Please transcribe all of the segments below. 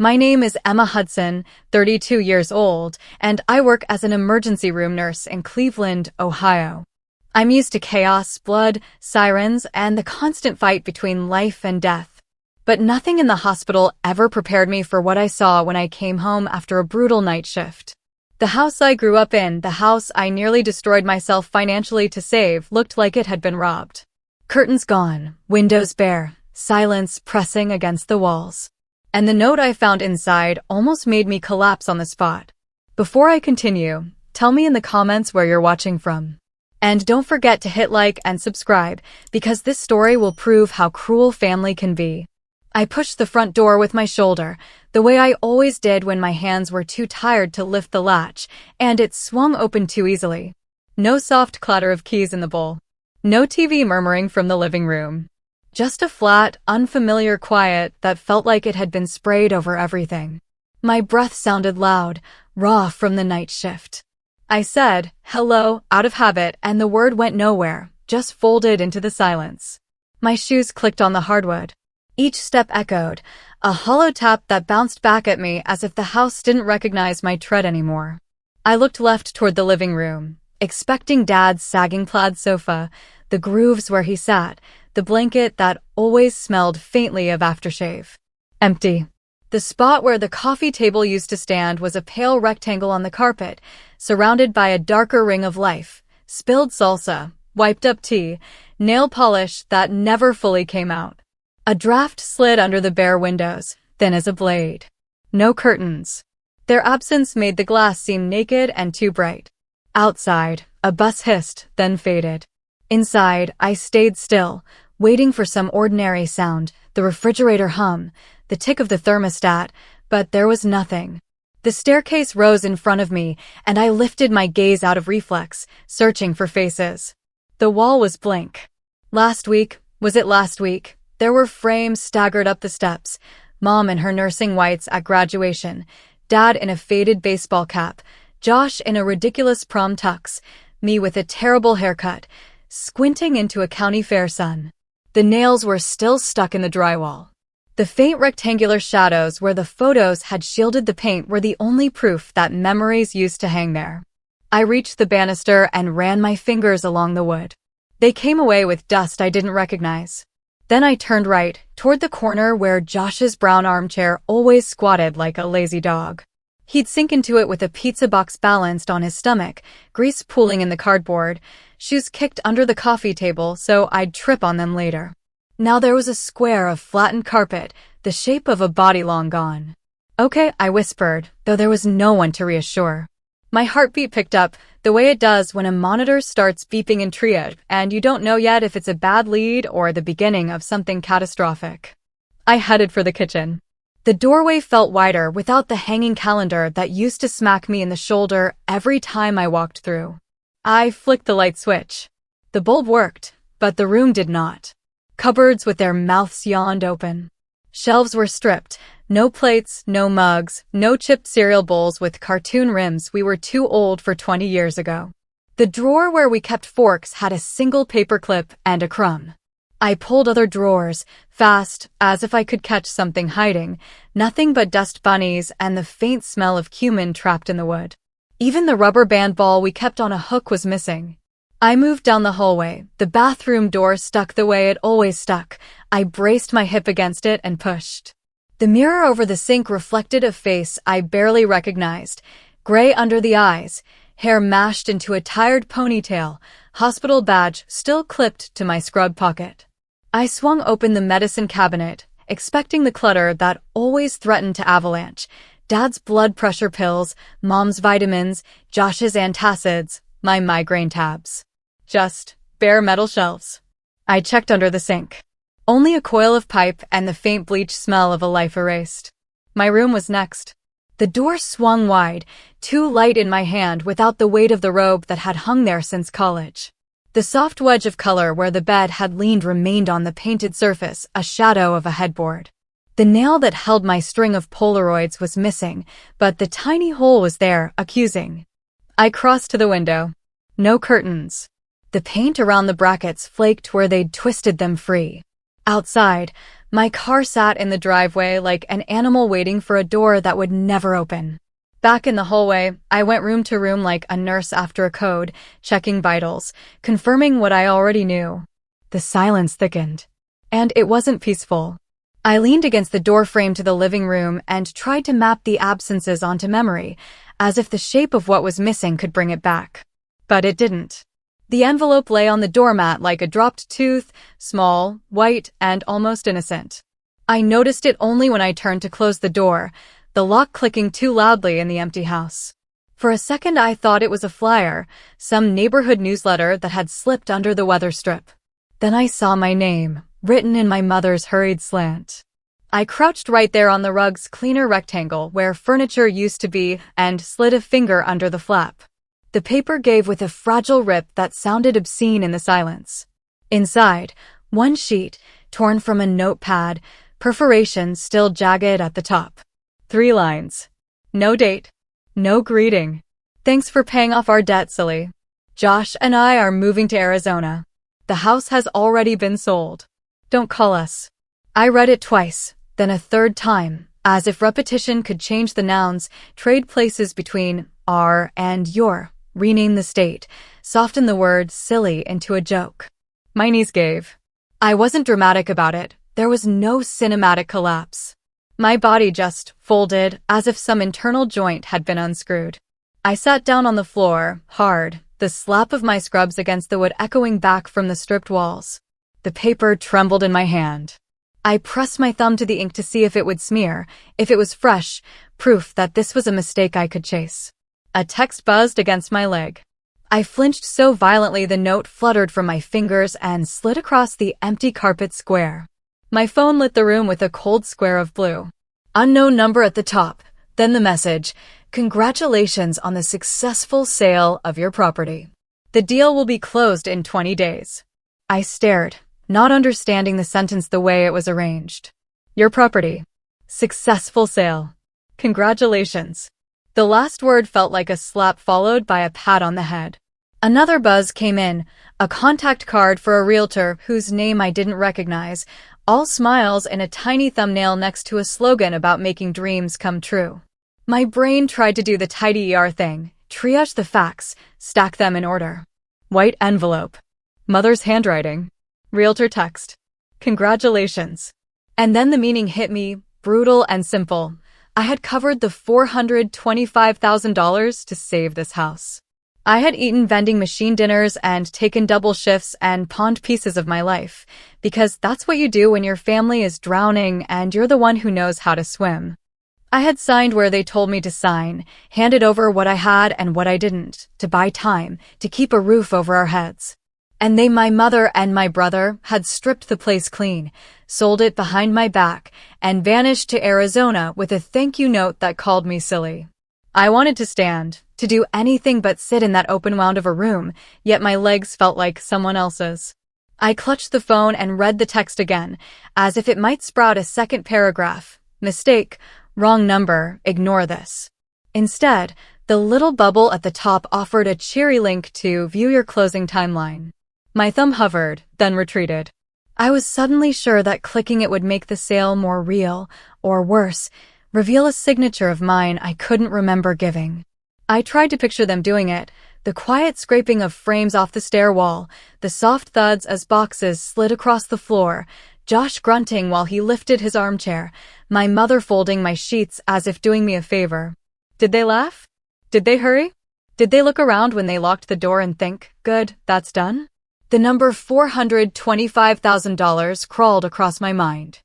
My name is Emma Hudson, 32 years old, and I work as an emergency room nurse in Cleveland, Ohio. I'm used to chaos, blood, sirens, and the constant fight between life and death. But nothing in the hospital ever prepared me for what I saw when I came home after a brutal night shift. The house I grew up in, the house I nearly destroyed myself financially to save, looked like it had been robbed. Curtains gone, windows bare, silence pressing against the walls. And the note I found inside almost made me collapse on the spot. Before I continue, tell me in the comments where you're watching from. And don't forget to hit like and subscribe, because this story will prove how cruel family can be. I pushed the front door with my shoulder, the way I always did when my hands were too tired to lift the latch, and it swung open too easily. No soft clatter of keys in the bowl. No TV murmuring from the living room. Just a flat, unfamiliar quiet that felt like it had been sprayed over everything. My breath sounded loud, raw from the night shift. I said, "Hello," out of habit, and the word went nowhere, just folded into the silence. My shoes clicked on the hardwood. Each step echoed, a hollow tap that bounced back at me as if the house didn't recognize my tread anymore. I looked left toward the living room, expecting Dad's sagging plaid sofa, the grooves where he sat, the blanket that always smelled faintly of aftershave. Empty. The spot where the coffee table used to stand was a pale rectangle on the carpet, surrounded by a darker ring of life, spilled salsa, wiped up tea, nail polish that never fully came out. A draft slid under the bare windows, thin as a blade. No curtains. Their absence made the glass seem naked and too bright. Outside, a bus hissed, then faded. Inside, I stayed still, waiting for some ordinary sound, the refrigerator hum, the tick of the thermostat, but there was nothing. The staircase rose in front of me, and I lifted my gaze out of reflex, searching for faces. The wall was blank. Last week, was it last week? There were frames staggered up the steps, Mom in her nursing whites at graduation, Dad in a faded baseball cap, Josh in a ridiculous prom tux, me with a terrible haircut, squinting into a county fair sun. The nails were still stuck in the drywall. The faint rectangular shadows where the photos had shielded the paint were the only proof that memories used to hang there. I reached the banister and ran my fingers along the wood. They came away with dust I didn't recognize. Then I turned right, toward the corner where Josh's brown armchair always squatted like a lazy dog. He'd sink into it with a pizza box balanced on his stomach, grease pooling in the cardboard, shoes kicked under the coffee table so I'd trip on them later. Now there was a square of flattened carpet, the shape of a body long gone. "Okay," I whispered, though there was no one to reassure. My heartbeat picked up, the way it does when a monitor starts beeping in triage, and you don't know yet if it's a bad lead or the beginning of something catastrophic. I headed for the kitchen. The doorway felt wider without the hanging calendar that used to smack me in the shoulder every time I walked through. I flicked the light switch. The bulb worked, but the room did not. Cupboards with their mouths yawned open. Shelves were stripped. No plates, no mugs, no chipped cereal bowls with cartoon rims we were too old for 20 years ago. The drawer where we kept forks had a single paper clip and a crumb. I pulled other drawers, fast, as if I could catch something hiding, nothing but dust bunnies and the faint smell of cumin trapped in the wood. Even the rubber band ball we kept on a hook was missing. I moved down the hallway, the bathroom door stuck the way it always stuck. I braced my hip against it and pushed. The mirror over the sink reflected a face I barely recognized, gray under the eyes, hair mashed into a tired ponytail, hospital badge still clipped to my scrub pocket. I swung open the medicine cabinet, expecting the clutter that always threatened to avalanche. Dad's blood pressure pills, Mom's vitamins, Josh's antacids, my migraine tabs. Just bare metal shelves. I checked under the sink. Only a coil of pipe and the faint bleach smell of a life erased. My room was next. The door swung wide, too light in my hand without the weight of the robe that had hung there since college. The soft wedge of color where the bed had leaned remained on the painted surface, a shadow of a headboard. The nail that held my string of Polaroids was missing, but the tiny hole was there, accusing. I crossed to the window. No curtains. The paint around the brackets flaked where they'd twisted them free. Outside, my car sat in the driveway like an animal waiting for a door that would never open. Back in the hallway, I went room to room like a nurse after a code, checking vitals, confirming what I already knew. The silence thickened. And it wasn't peaceful. I leaned against the doorframe to the living room and tried to map the absences onto memory, as if the shape of what was missing could bring it back. But it didn't. The envelope lay on the doormat like a dropped tooth, small, white, and almost innocent. I noticed it only when I turned to close the door, the lock clicking too loudly in the empty house. For a second I thought it was a flyer, some neighborhood newsletter that had slipped under the weather strip. Then I saw my name, written in my mother's hurried slant. I crouched right there on the rug's cleaner rectangle where furniture used to be and slid a finger under the flap. The paper gave with a fragile rip that sounded obscene in the silence. Inside, one sheet, torn from a notepad, perforations still jagged at the top. 3 lines. No date. No greeting. Thanks for paying off our debt, silly. Josh and I are moving to Arizona. The house has already been sold. Don't call us. I read it twice, then a third time, as if repetition could change the nouns, trade places between our and your, rename the state, soften the word silly into a joke. My knees gave. I wasn't dramatic about it. There was no cinematic collapse. My body just folded as if some internal joint had been unscrewed. I sat down on the floor, hard, the slap of my scrubs against the wood echoing back from the stripped walls. The paper trembled in my hand. I pressed my thumb to the ink to see if it would smear, if it was fresh, proof that this was a mistake I could chase. A text buzzed against my leg. I flinched so violently the note fluttered from my fingers and slid across the empty carpet square. My phone lit the room with a cold square of blue. Unknown number at the top, then the message, "Congratulations on the successful sale of your property. The deal will be closed in 20 days. I stared, not understanding the sentence the way it was arranged. Your property. Successful sale. Congratulations. The last word felt like a slap followed by a pat on the head. Another buzz came in, a contact card for a realtor whose name I didn't recognize, all smiles and a tiny thumbnail next to a slogan about making dreams come true. My brain tried to do the tidy ER thing, triage the facts, stack them in order. White envelope. Mother's handwriting. Realtor text. Congratulations. And then the meaning hit me, brutal and simple. I had covered the $425,000 to save this house. I had eaten vending machine dinners and taken double shifts and pawned pieces of my life, because that's what you do when your family is drowning and you're the one who knows how to swim. I had signed where they told me to sign, handed over what I had and what I didn't, to buy time, to keep a roof over our heads. And my mother and my brother, had stripped the place clean, sold it behind my back, and vanished to Arizona with a thank you note that called me silly. I wanted to stand, to do anything but sit in that open wound of a room, yet my legs felt like someone else's. I clutched the phone and read the text again, as if it might sprout a second paragraph. Mistake, wrong number, ignore this. Instead, the little bubble at the top offered a cheery link to view your closing timeline. My thumb hovered, then retreated. I was suddenly sure that clicking it would make the sale more real, or worse, reveal a signature of mine I couldn't remember giving. I tried to picture them doing it, the quiet scraping of frames off the stair wall, the soft thuds as boxes slid across the floor, Josh grunting while he lifted his armchair, my mother folding my sheets as if doing me a favor. Did they laugh? Did they hurry? Did they look around when they locked the door and think, good, that's done? The number $425,000 crawled across my mind.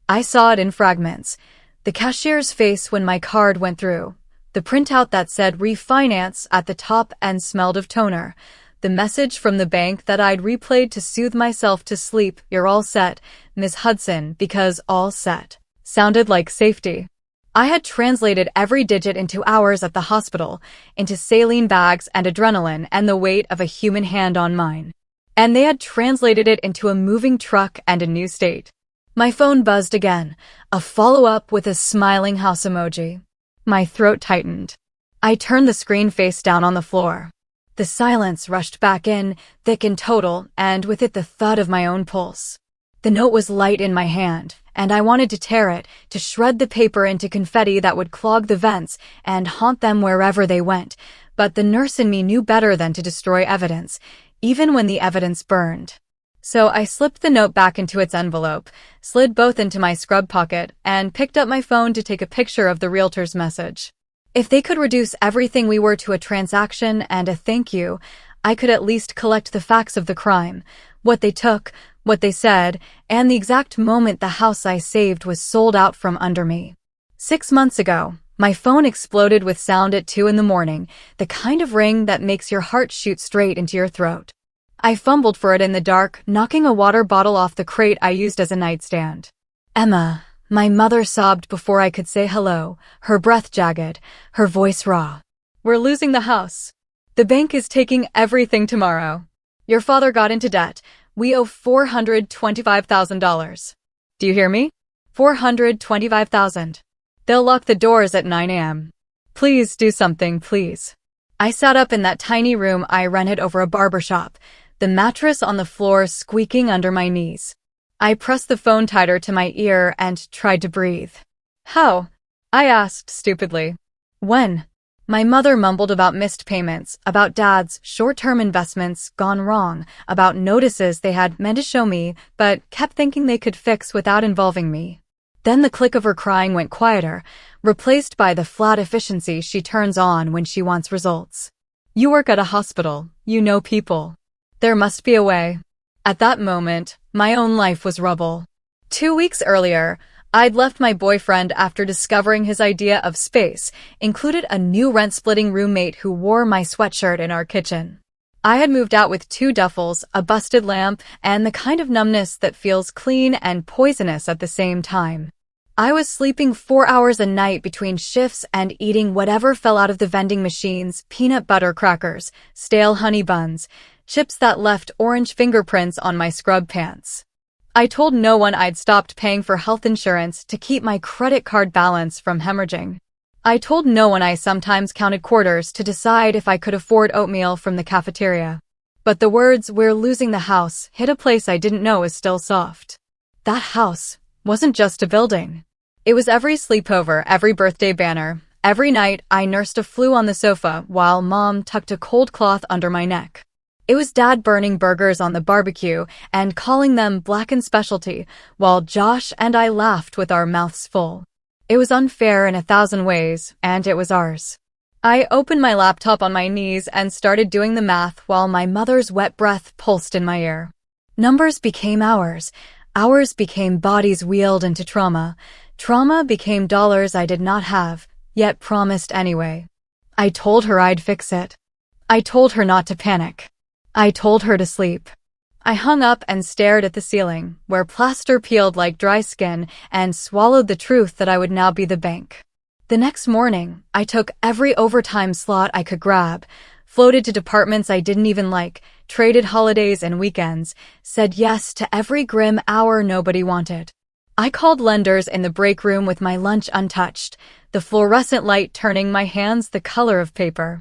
I saw it in fragments. The cashier's face when my card went through. The printout that said refinance at the top and smelled of toner. The message from the bank that I'd replayed to soothe myself to sleep, you're all set, Miss Hudson, because all set sounded like safety. I had translated every digit into hours at the hospital, into saline bags and adrenaline and the weight of a human hand on mine. And they had translated it into a moving truck and a new state. My phone buzzed again, a follow-up with a smiling house emoji. My throat tightened. I turned the screen face down on the floor. The silence rushed back in, thick and total, and with it the thud of my own pulse. The note was light in my hand, and I wanted to tear it, to shred the paper into confetti that would clog the vents and haunt them wherever they went. But the nurse in me knew better than to destroy evidence, even when the evidence burned. So I slipped the note back into its envelope, slid both into my scrub pocket, and picked up my phone to take a picture of the realtor's message. If they could reduce everything we were to a transaction and a thank you, I could at least collect the facts of the crime, what they took, what they said, and the exact moment the house I saved was sold out from under me. 6 months ago, my phone exploded with sound at 2 in the morning, the kind of ring that makes your heart shoot straight into your throat. I fumbled for it in the dark, knocking a water bottle off the crate I used as a nightstand. Emma, my mother sobbed before I could say hello, her breath jagged, her voice raw. We're losing the house. The bank is taking everything tomorrow. Your father got into debt. We owe $425,000. Do you hear me? $425,000. They'll lock the doors at 9 a.m. Please do something, please. I sat up in that tiny room I rented over a barber shop, the mattress on the floor squeaking under my knees. I pressed the phone tighter to my ear and tried to breathe. How? I asked stupidly. When? My mother mumbled about missed payments, about Dad's short-term investments gone wrong, about notices they had meant to show me, but kept thinking they could fix without involving me. Then the click of her crying went quieter, replaced by the flat efficiency she turns on when she wants results. You work at a hospital. You know people. There must be a way. At that moment, my own life was rubble. 2 weeks earlier, I'd left my boyfriend after discovering his idea of space included a new rent-splitting roommate who wore my sweatshirt in our kitchen. I had moved out with 2 duffels, a busted lamp, and the kind of numbness that feels clean and poisonous at the same time. I was sleeping 4 hours a night between shifts and eating whatever fell out of the vending machines, peanut butter crackers, stale honey buns, chips that left orange fingerprints on my scrub pants. I told no one I'd stopped paying for health insurance to keep my credit card balance from hemorrhaging. I told no one I sometimes counted quarters to decide if I could afford oatmeal from the cafeteria. But the words, "We're losing the house," hit a place I didn't know was still soft. That house wasn't just a building. It was every sleepover, every birthday banner, every night I nursed a flu on the sofa while Mom tucked a cold cloth under my neck. It was Dad burning burgers on the barbecue and calling them blackened specialty, while Josh and I laughed with our mouths full. It was unfair in 1,000 ways, and it was ours. I opened my laptop on my knees and started doing the math while my mother's wet breath pulsed in my ear. Numbers became hours. Hours became bodies wheeled into trauma. Trauma became dollars I did not have, yet promised anyway. I told her I'd fix it. I told her not to panic. I told her to sleep. I hung up and stared at the ceiling, where plaster peeled like dry skin, and swallowed the truth that I would now be the bank. The next morning, I took every overtime slot I could grab, floated to departments I didn't even like, traded holidays and weekends, said yes to every grim hour nobody wanted. I called lenders in the break room with my lunch untouched, the fluorescent light turning my hands the color of paper.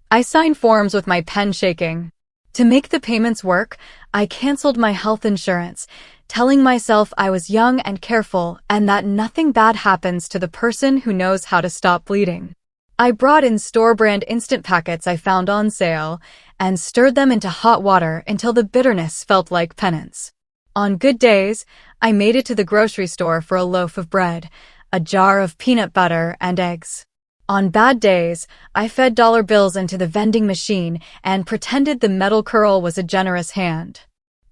I signed forms with my pen shaking. To make the payments work, I canceled my health insurance, telling myself I was young and careful and that nothing bad happens to the person who knows how to stop bleeding. I brought in store-brand instant packets I found on sale and stirred them into hot water until the bitterness felt like penance. On good days, I made it to the grocery store for a loaf of bread, a jar of peanut butter, and eggs. On bad days, I fed dollar bills into the vending machine and pretended the metal curl was a generous hand.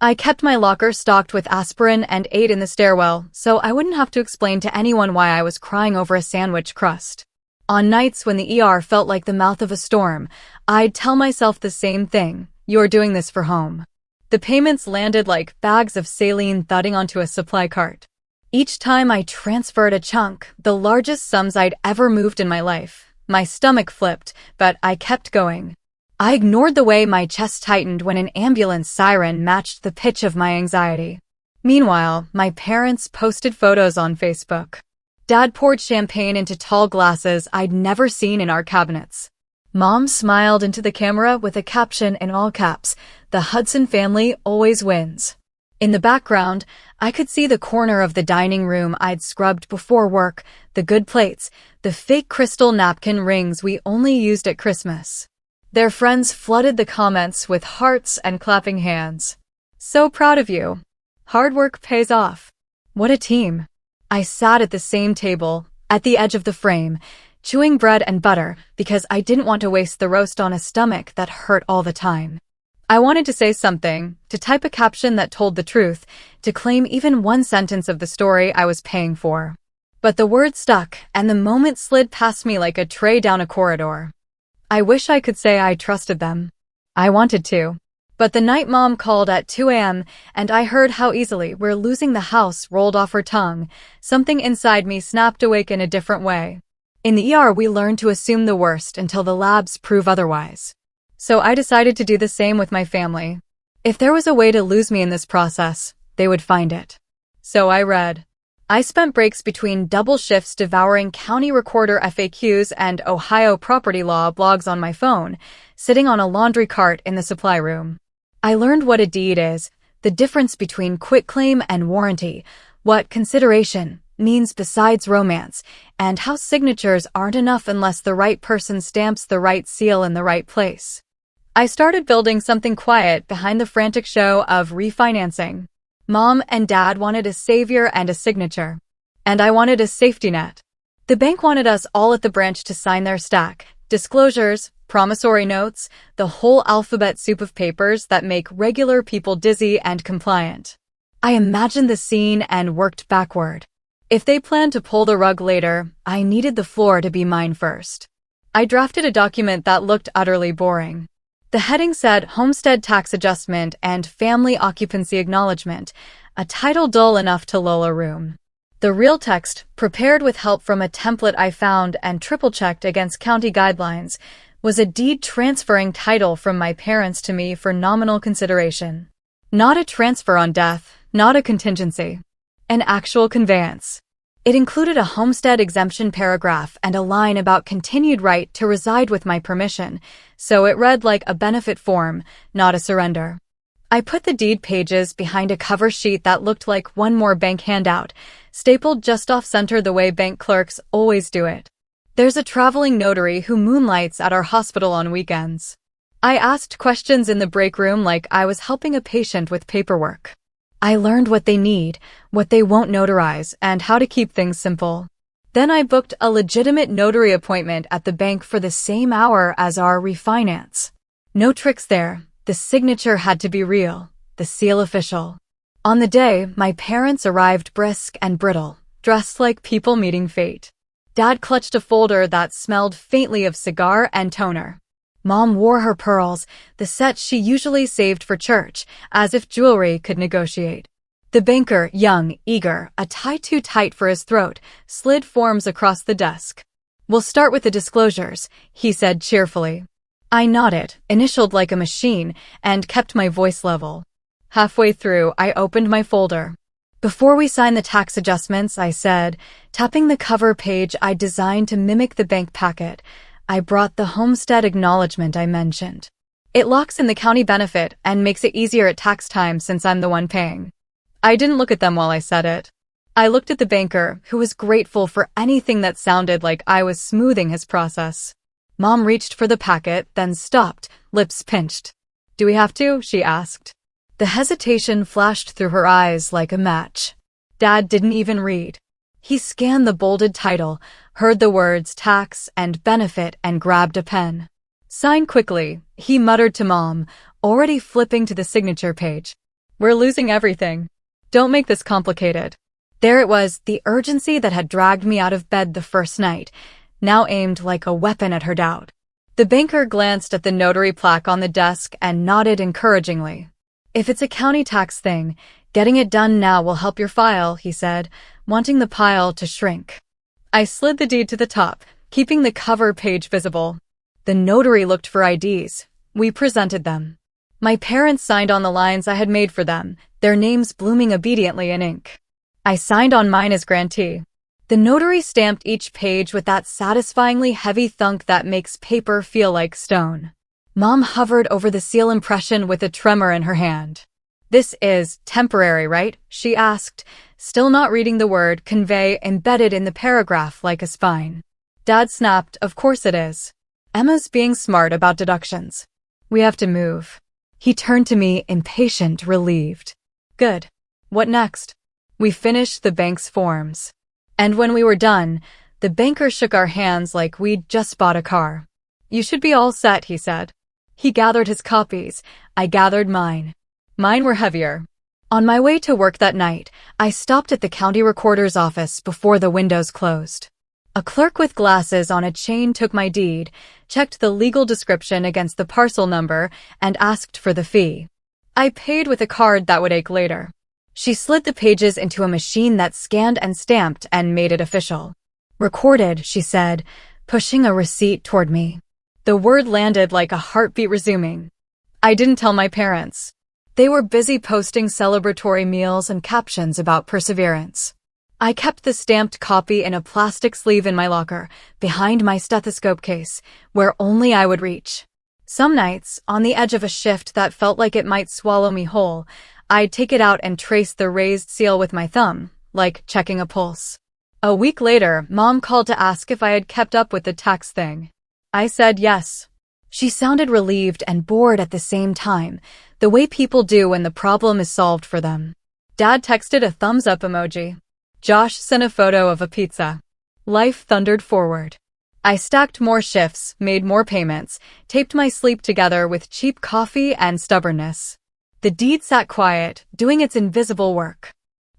I kept my locker stocked with aspirin and ate in the stairwell so I wouldn't have to explain to anyone why I was crying over a sandwich crust. On nights when the ER felt like the mouth of a storm, I'd tell myself the same thing: "You're doing this for home." The payments landed like bags of saline thudding onto a supply cart. Each time I transferred a chunk, the largest sums I'd ever moved in my life, my stomach flipped, but I kept going. I ignored the way my chest tightened when an ambulance siren matched the pitch of my anxiety. Meanwhile, my parents posted photos on Facebook. Dad poured champagne into tall glasses I'd never seen in our cabinets. Mom smiled into the camera with a caption in all caps: "The Hudson family always wins." In the background, I could see the corner of the dining room I'd scrubbed before work, the good plates, the fake crystal napkin rings we only used at Christmas. Their friends flooded the comments with hearts and clapping hands. So proud of you. Hard work pays off. What a team. I sat at the same table, at the edge of the frame, chewing bread and butter because I didn't want to waste the roast on a stomach that hurt all the time. I wanted to say something, to type a caption that told the truth, to claim even one sentence of the story I was paying for. But the word stuck, and the moment slid past me like a tray down a corridor. I wish I could say I trusted them. I wanted to. But the night mom called at 2 a.m., and I heard how easily "we're losing the house" rolled off her tongue. Something inside me snapped awake in a different way. In the ER, we learn to assume the worst until the labs prove otherwise. So I decided to do the same with my family. If there was a way to lose me in this process, they would find it. So I read. I spent breaks between double shifts devouring county recorder FAQs and Ohio property law blogs on my phone, sitting on a laundry cart in the supply room. I learned what a deed is, the difference between quitclaim and warranty, what consideration means besides romance, and how signatures aren't enough unless the right person stamps the right seal in the right place. I started building something quiet behind the frantic show of refinancing. Mom and Dad wanted a savior and a signature. And I wanted a safety net. The bank wanted us all at the branch to sign their stack, disclosures, promissory notes, the whole alphabet soup of papers that make regular people dizzy and compliant. I imagined the scene and worked backward. If they planned to pull the rug later, I needed the floor to be mine first. I drafted a document that looked utterly boring. The heading said Homestead Tax Adjustment and Family Occupancy Acknowledgement, a title dull enough to lull a room. The real text, prepared with help from a template I found and triple-checked against county guidelines, was a deed transferring title from my parents to me for nominal consideration. Not a transfer on death, not a contingency. An actual conveyance. It included a homestead exemption paragraph and a line about continued right to reside with my permission, so it read like a benefit form, not a surrender. I put the deed pages behind a cover sheet that looked like one more bank handout, stapled just off-center the way bank clerks always do it. There's a traveling notary who moonlights at our hospital on weekends. I asked questions in the break room like I was helping a patient with paperwork. I learned what they need, what they won't notarize, and how to keep things simple. Then I booked a legitimate notary appointment at the bank for the same hour as our refinance. No tricks there. The signature had to be real, the seal official. On the day, my parents arrived brisk and brittle, dressed like people meeting fate. Dad clutched a folder that smelled faintly of cigar and toner. Mom wore her pearls, the set she usually saved for church, as if jewelry could negotiate. The banker, young, eager, a tie too tight for his throat, slid forms across the desk. "We'll start with the disclosures," he said cheerfully. I nodded, initialed like a machine, and kept my voice level. Halfway through, I opened my folder. "Before we sign the tax adjustments," I said, tapping the cover page I designed to mimic the bank packet, "I brought the homestead acknowledgement I mentioned. It locks in the county benefit and makes it easier at tax time since I'm the one paying." I didn't look at them while I said it. I looked at the banker, who was grateful for anything that sounded like I was smoothing his process. Mom reached for the packet, then stopped, lips pinched. "Do we have to?" she asked. The hesitation flashed through her eyes like a match. Dad didn't even read. He scanned the bolded title, heard the words tax and benefit, and grabbed a pen. "Sign quickly," he muttered to Mom, already flipping to the signature page. "We're losing everything. Don't make this complicated." There it was, the urgency that had dragged me out of bed the first night, now aimed like a weapon at her doubt. The banker glanced at the notary plaque on the desk and nodded encouragingly. "If it's a county tax thing, getting it done now will help your file," he said, wanting the pile to shrink. I slid the deed to the top, keeping the cover page visible. The notary looked for IDs. We presented them. My parents signed on the lines I had made for them, their names blooming obediently in ink. I signed on mine as grantee. The notary stamped each page with that satisfyingly heavy thunk that makes paper feel like stone. Mom hovered over the seal impression with a tremor in her hand. "This is temporary, right?" she asked, still not reading the word convey embedded in the paragraph like a spine. Dad snapped, "Of course it is. Emma's being smart about deductions. We have to move." He turned to me, impatient, relieved. "Good. What next?" "We finished the bank's forms. And when we were done, the banker shook our hands like we'd just bought a car. "You should be all set," he said. He gathered his copies. I gathered mine. Mine were heavier. On my way to work that night, I stopped at the county recorder's office before the windows closed. A clerk with glasses on a chain took my deed, checked the legal description against the parcel number, and asked for the fee. I paid with a card that would ache later. She slid the pages into a machine that scanned and stamped and made it official. "Recorded," she said, pushing a receipt toward me. The word landed like a heartbeat resuming. I didn't tell my parents. They were busy posting celebratory meals and captions about perseverance. I kept the stamped copy in a plastic sleeve in my locker, behind my stethoscope case, where only I would reach. Some nights, on the edge of a shift that felt like it might swallow me whole, I'd take it out and trace the raised seal with my thumb, like checking a pulse. A week later, Mom called to ask if I had kept up with the tax thing. I said yes. She sounded relieved and bored at the same time, the way people do when the problem is solved for them. Dad texted a thumbs-up emoji. Josh sent a photo of a pizza. Life thundered forward. I stacked more shifts, made more payments, taped my sleep together with cheap coffee and stubbornness. The deed sat quiet, doing its invisible work.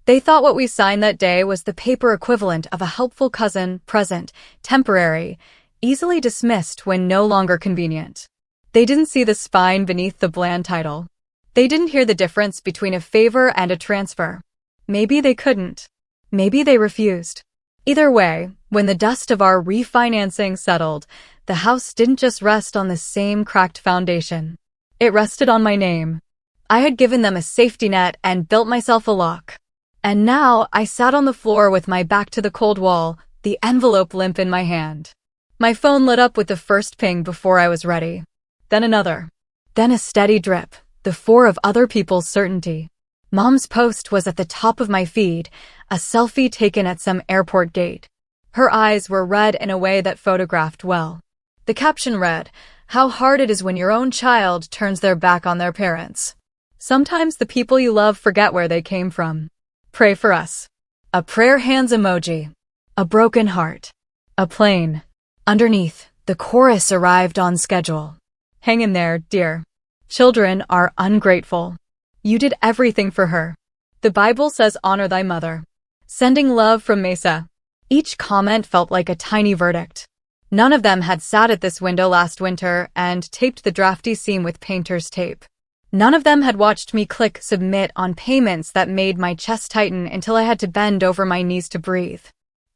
They thought what we signed that day was the paper equivalent of a helpful cousin, present, temporary, easily dismissed when no longer convenient. They didn't see the spine beneath the bland title. They didn't hear the difference between a favor and a transfer. Maybe they couldn't. Maybe they refused. Either way, when the dust of our refinancing settled, the house didn't just rest on the same cracked foundation. It rested on my name. I had given them a safety net and built myself a lock. And now I sat on the floor with my back to the cold wall, the envelope limp in my hand. My phone lit up with the first ping before I was ready. Then another. Then a steady drip, the four of other people's certainty. Mom's post was at the top of my feed, a selfie taken at some airport gate. Her eyes were red in a way that photographed well. The caption read, "How hard it is when your own child turns their back on their parents. Sometimes the people you love forget where they came from. Pray for us." A prayer hands emoji. A broken heart. A plane. Underneath, the chorus arrived on schedule. "Hang in there, dear. Children are ungrateful. You did everything for her. The Bible says honor thy mother. Sending love from Mesa." Each comment felt like a tiny verdict. None of them had sat at this window last winter and taped the drafty seam with painter's tape. None of them had watched me click submit on payments that made my chest tighten until I had to bend over my knees to breathe.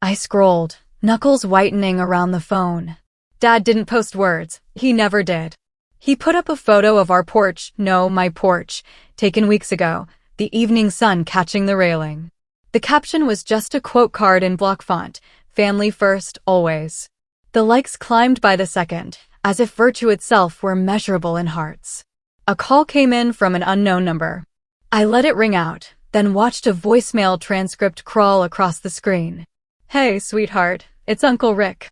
I scrolled, knuckles whitening around the phone. Dad didn't post words. He never did. He put up a photo of our porch, no, my porch, taken weeks ago, the evening sun catching the railing. The caption was just a quote card in block font, "Family first, always." The likes climbed by the second, as if virtue itself were measurable in hearts. A call came in from an unknown number. I let it ring out, then watched a voicemail transcript crawl across the screen. "Hey, sweetheart, it's Uncle Rick.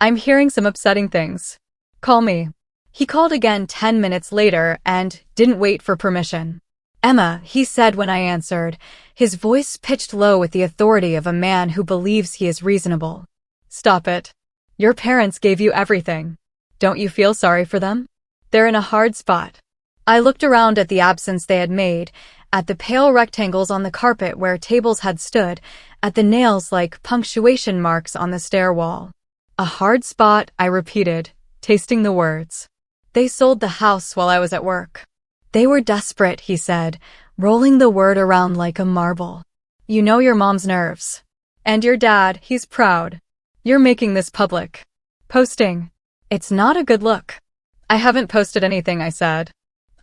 I'm hearing some upsetting things. Call me." He called again 10 minutes later and didn't wait for permission. "Emma," he said when I answered, his voice pitched low with the authority of a man who believes he is reasonable. "Stop it. Your parents gave you everything. Don't you feel sorry for them? They're in a hard spot." I looked around at the absence they had made, at the pale rectangles on the carpet where tables had stood, at the nails like punctuation marks on the stair wall. "A hard spot," I repeated, tasting the words. "They sold the house while I was at work." "They were desperate," he said, rolling the word around like a marble. "You know your mom's nerves. And your dad, he's proud. You're making this public. Posting. It's not a good look." "I haven't posted anything," I said.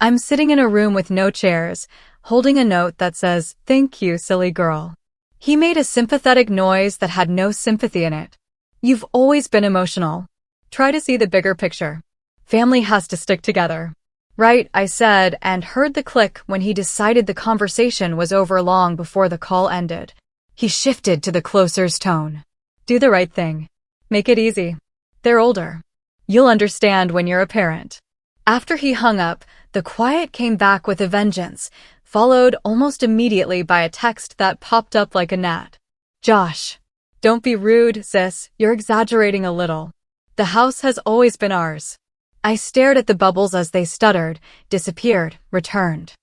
"I'm sitting in a room with no chairs, holding a note that says, 'Thank you, silly girl.'" He made a sympathetic noise that had no sympathy in it. "You've always been emotional. Try to see the bigger picture. Family has to stick together. Right, I said, and heard the click when he decided the conversation was over long before the call ended. He shifted to the closer's tone. Do the right thing. Make it easy. They're older. You'll understand when you're a parent. After he hung up, the quiet came back with a vengeance, followed almost immediately by a text that popped up like a gnat. Josh. Don't be rude, sis, you're exaggerating a little. The house has always been ours. I stared at the bubbles as they stuttered, disappeared, returned.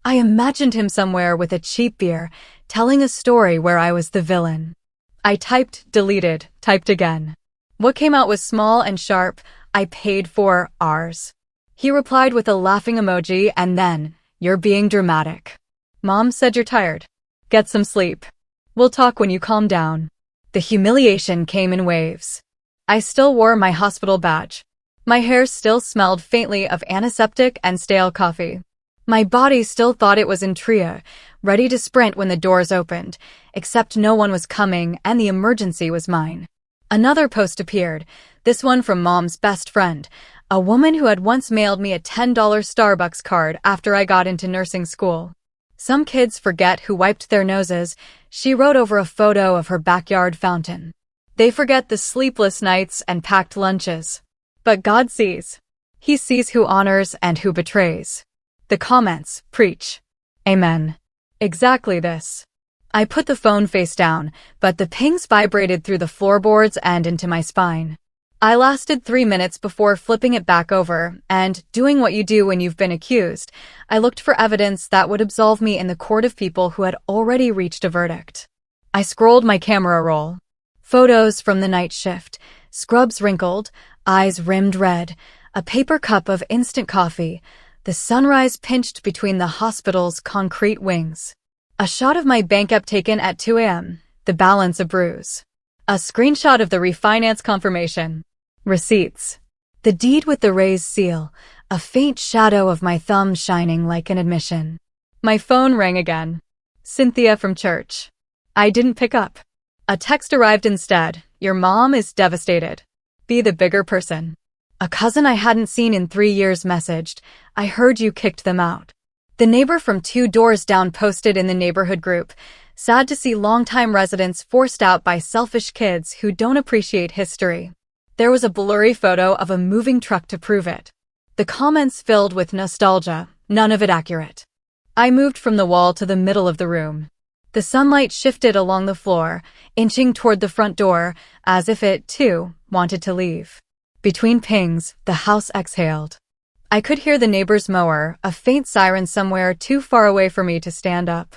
I imagined him somewhere with a cheap beer, telling a story where I was the villain. I typed, deleted, typed again. What came out was small and sharp. I paid for ours. He replied with a laughing emoji and then, you're being dramatic. Mom said you're tired. Get some sleep. We'll talk when you calm down. The humiliation came in waves. I still wore my hospital badge. My hair still smelled faintly of antiseptic and stale coffee. My body still thought it was in tria, ready to sprint when the doors opened, except no one was coming and the emergency was mine. Another post appeared, this one from Mom's best friend, a woman who had once mailed me a $10 Starbucks card after I got into nursing school. Some kids forget who wiped their noses, she wrote over a photo of her backyard fountain. They forget the sleepless nights and packed lunches. But God sees. He sees who honors and who betrays. The comments preach. Amen. Exactly this. I put the phone face down, but the pings vibrated through the floorboards and into my spine. I lasted 3 minutes before flipping it back over, and, doing what you do when you've been accused, I looked for evidence that would absolve me in the court of people who had already reached a verdict. I scrolled my camera roll. Photos from the night shift, scrubs wrinkled, eyes rimmed red, a paper cup of instant coffee, the sunrise pinched between the hospital's concrete wings. A shot of my bank app taken at 2 a.m., the balance a bruise. A screenshot of the refinance confirmation. Receipts. The deed with the raised seal, a faint shadow of my thumb shining like an admission. My phone rang again. Cynthia from church. I didn't pick up. A text arrived instead. Your mom is devastated. Be the bigger person. A cousin I hadn't seen in 3 years messaged, I heard you kicked them out. The neighbor from 2 doors down posted in the neighborhood group, sad to see longtime residents forced out by selfish kids who don't appreciate history. There was a blurry photo of a moving truck to prove it. The comments filled with nostalgia, none of it accurate. I moved from the wall to the middle of the room. The sunlight shifted along the floor, inching toward the front door, as if it, too, wanted to leave. Between pings, the house exhaled. I could hear the neighbor's mower, a faint siren somewhere too far away for me to stand up.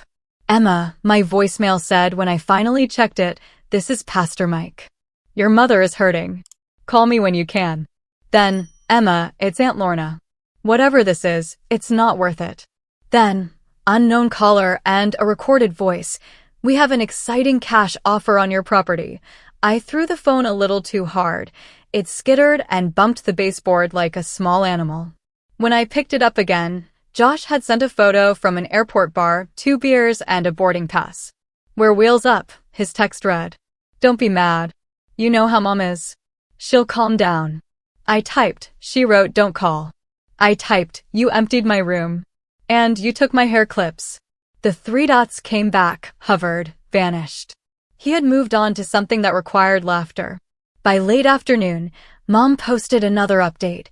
Emma, my voicemail said when I finally checked it, this is Pastor Mike. Your mother is hurting. Call me when you can. Then, Emma, it's Aunt Lorna. Whatever this is, it's not worth it. Then, unknown caller and a recorded voice. We have an exciting cash offer on your property. I threw the phone a little too hard. It skittered and bumped the baseboard like a small animal. When I picked it up again, Josh had sent a photo from an airport bar, 2 beers and a boarding pass. We're wheels up, his text read. Don't be mad. You know how Mom is. She'll calm down. I typed, she wrote don't call. I typed, you emptied my room. And you took my hair clips. The 3 dots came back, hovered, vanished. He had moved on to something that required laughter. By late afternoon, Mom posted another update.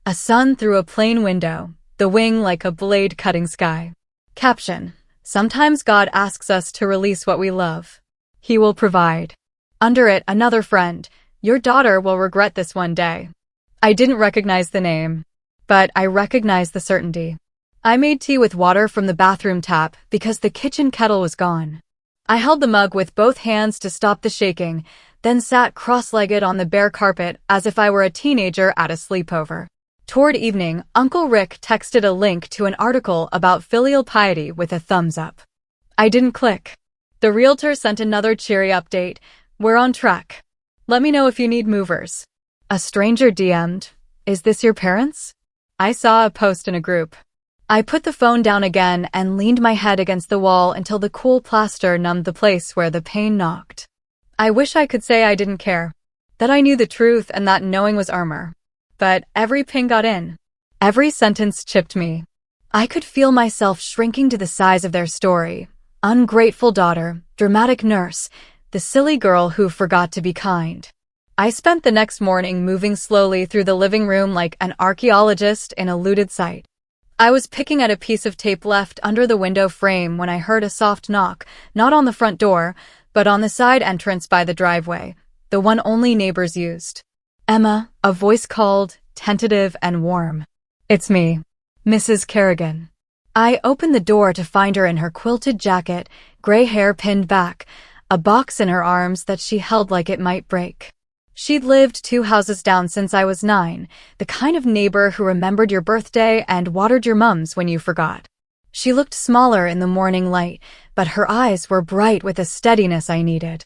A sun through a plane window, the wing like a blade cutting sky. Caption, sometimes God asks us to release what we love. He will provide. Under it, another friend, your daughter will regret this one day. I didn't recognize the name, but I recognized the certainty. I made tea with water from the bathroom tap because the kitchen kettle was gone. I held the mug with both hands to stop the shaking, then sat cross-legged on the bare carpet as if I were a teenager at a sleepover. Toward evening, Uncle Rick texted a link to an article about filial piety with a thumbs up. I didn't click. The realtor sent another cheery update. We're on track. Let me know if you need movers. A stranger DM'd, is this your parents? I saw a post in a group. I put the phone down again and leaned my head against the wall until the cool plaster numbed the place where the pain knocked. I wish I could say I didn't care, that I knew the truth and that knowing was armor. But every ping got in. Every sentence chipped me. I could feel myself shrinking to the size of their story. Ungrateful daughter, dramatic nurse, the silly girl who forgot to be kind. I spent the next morning moving slowly through the living room like an archaeologist in a looted site. I was picking at a piece of tape left under the window frame when I heard a soft knock, not on the front door, but on the side entrance by the driveway, the one only neighbors used. Emma, a voice called, tentative and warm. It's me, Mrs. Kerrigan. I opened the door to find her in her quilted jacket, gray hair pinned back, a box in her arms that she held like it might break. She'd lived 2 houses down since I was 9, the kind of neighbor who remembered your birthday and watered your mums when you forgot. She looked smaller in the morning light, but her eyes were bright with a steadiness I needed.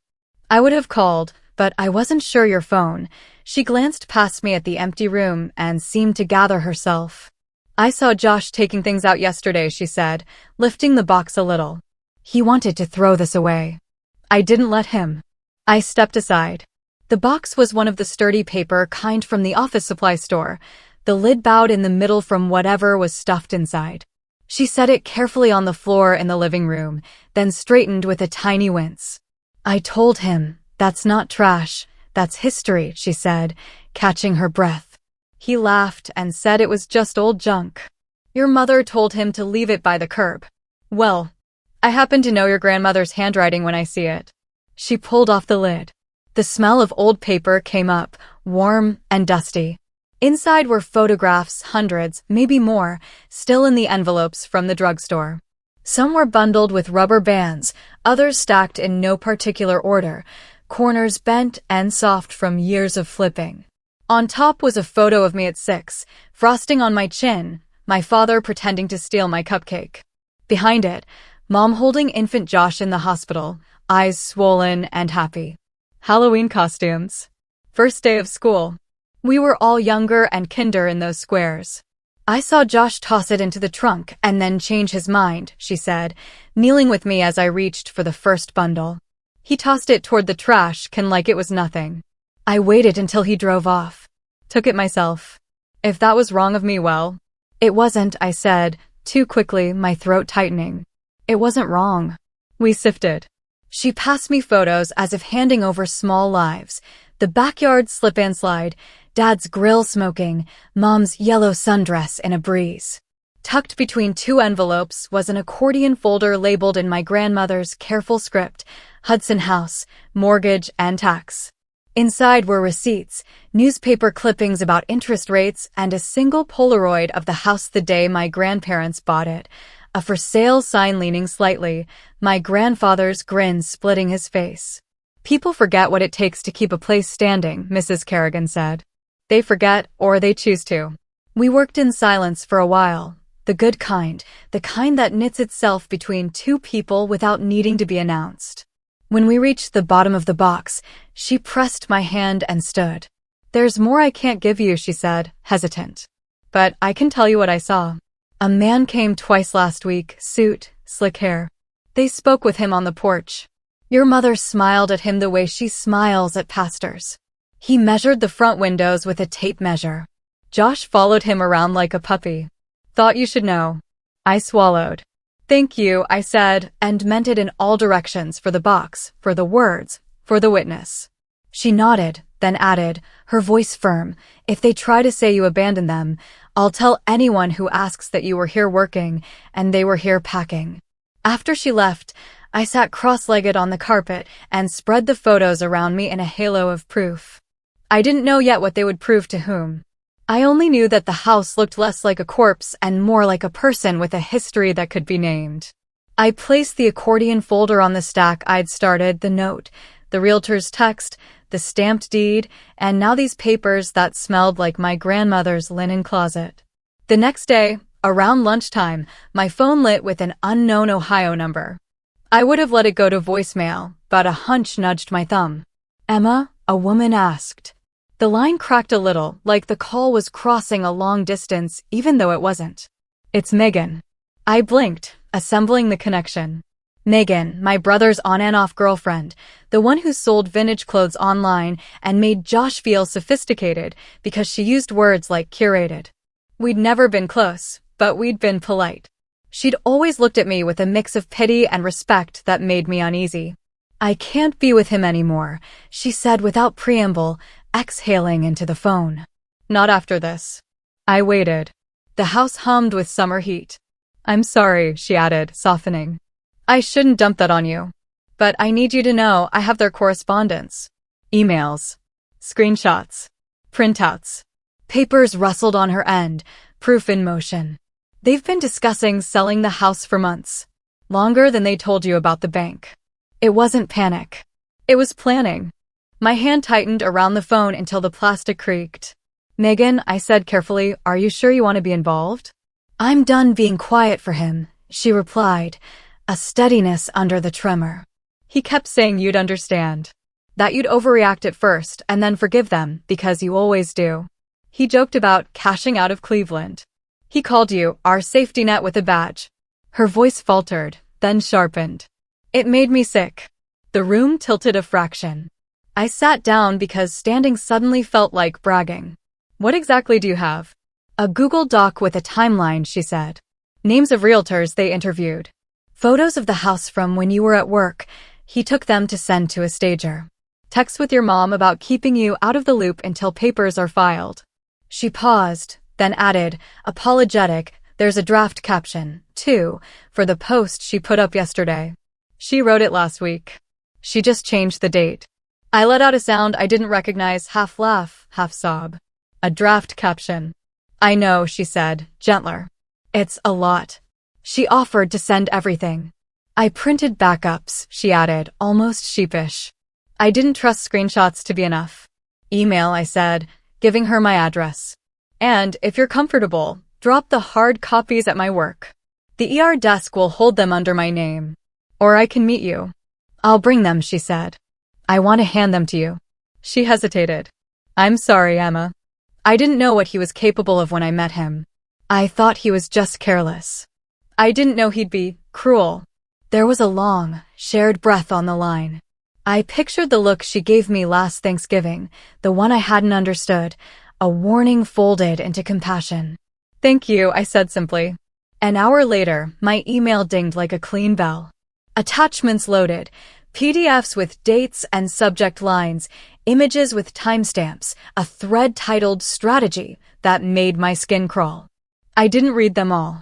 I would have called, but I wasn't sure your phone. She glanced past me at the empty room and seemed to gather herself. I saw Josh taking things out yesterday, she said, lifting the box a little. He wanted to throw this away. I didn't let him. I stepped aside. The box was one of the sturdy paper kind from the office supply store. The lid bowed in the middle from whatever was stuffed inside. She set it carefully on the floor in the living room, then straightened with a tiny wince. I told him, that's not trash, that's history, she said, catching her breath. He laughed and said it was just old junk. Your mother told him to leave it by the curb. Well, I happen to know your grandmother's handwriting when I see it. She pulled off the lid. The smell of old paper came up, warm and dusty. Inside were photographs, hundreds, maybe more, still in the envelopes from the drugstore. Some were bundled with rubber bands, others stacked in no particular order, corners bent and soft from years of flipping. On top was a photo of me at 6, frosting on my chin, my father pretending to steal my cupcake. Behind it, Mom holding infant Josh in the hospital, eyes swollen and happy. Halloween costumes. First day of school. We were all younger and kinder in those squares. I saw Josh toss it into the trunk and then change his mind, she said, kneeling with me as I reached for the first bundle. He tossed it toward the trash can like it was nothing. I waited until he drove off. Took it myself. If that was wrong of me, well, it wasn't, I said, too quickly, my throat tightening. It wasn't wrong. We sifted. She passed me photos as if handing over small lives. The backyard slip-and slide, Dad's grill smoking, Mom's yellow sundress in a breeze. Tucked between 2 envelopes was an accordion folder labeled in my grandmother's careful script, Hudson House, mortgage and tax. Inside were receipts, newspaper clippings about interest rates, and a single Polaroid of the house the day my grandparents bought it. A for sale sign leaning slightly, my grandfather's grin splitting his face. People forget what it takes to keep a place standing, Mrs. Kerrigan said. They forget, or they choose to. We worked in silence for a while, the good kind, the kind that knits itself between 2 people without needing to be announced. When we reached the bottom of the box, she pressed my hand and stood. There's more I can't give you, she said, hesitant. But I can tell you what I saw. A man came twice last week, suit, slick hair. They spoke with him on the porch. Your mother smiled at him the way she smiles at pastors. He measured the front windows with a tape measure. Josh followed him around like a puppy. Thought you should know. I swallowed. Thank you, I said, and meant it in all directions, for the box, for the words, for the witness. She nodded, then added, her voice firm, if they try to say you abandoned them, I'll tell anyone who asks that you were here working and they were here packing. After she left, I sat cross-legged on the carpet and spread the photos around me in a halo of proof. I didn't know yet what they would prove to whom. I only knew that the house looked less like a corpse and more like a person with a history that could be named. I placed the accordion folder on the stack I'd started, the note, the realtor's text, the stamped deed, and now these papers that smelled like my grandmother's linen closet. The next day, around lunchtime, my phone lit with an unknown Ohio number. I would have let it go to voicemail, but a hunch nudged my thumb. Emma, a woman asked. The line cracked a little, like the call was crossing a long distance, even though it wasn't. It's Megan. I blinked, assembling the connection. Megan, my brother's on-and-off girlfriend, the one who sold vintage clothes online and made Josh feel sophisticated because she used words like curated. We'd never been close, but we'd been polite. She'd always looked at me with a mix of pity and respect that made me uneasy. "I can't be with him anymore," she said without preamble, exhaling into the phone. "Not after this." I waited. The house hummed with summer heat. "I'm sorry," she added, softening. "I shouldn't dump that on you. But I need you to know I have their correspondence. Emails. Screenshots. Printouts." Papers rustled on her end, proof in motion. "They've been discussing selling the house for months. Longer than they told you about the bank." It wasn't panic. It was planning. My hand tightened around the phone until the plastic creaked. "Megan," I said carefully, "are you sure you want to be involved?" "I'm done being quiet for him," she replied, a steadiness under the tremor. "He kept saying you'd understand. That you'd overreact at first and then forgive them, because you always do. He joked about cashing out of Cleveland. He called you our safety net with a badge." Her voice faltered, then sharpened. It made me sick. The room tilted a fraction. I sat down because standing suddenly felt like bragging. "What exactly do you have?" "A Google Doc with a timeline," she said. "Names of realtors they interviewed. Photos of the house from when you were at work. He took them to send to a stager. Texts with your mom about keeping you out of the loop until papers are filed." She paused, then added, apologetic, "There's a draft caption, too, for the post she put up yesterday. She wrote it last week. She just changed the date." I let out a sound I didn't recognize, half laugh, half sob. "A draft caption." "I know," she said, gentler. "It's a lot." She offered to send everything. "I printed backups," she added, almost sheepish. I didn't trust screenshots to be enough. "Email," I said, giving her my address. "And, if you're comfortable, drop the hard copies at my work. The ER desk will hold them under my name. Or I can meet you." "I'll bring them," she said. "I want to hand them to you." She hesitated. "I'm sorry, Emma. I didn't know what he was capable of when I met him. I thought he was just careless. I didn't know he'd be cruel." There was a long, shared breath on the line. I pictured the look she gave me last Thanksgiving, the one I hadn't understood, a warning folded into compassion. "Thank you," I said simply. An hour later, my email dinged like a clean bell. Attachments loaded, PDFs with dates and subject lines, images with timestamps, a thread titled Strategy that made my skin crawl. I didn't read them all.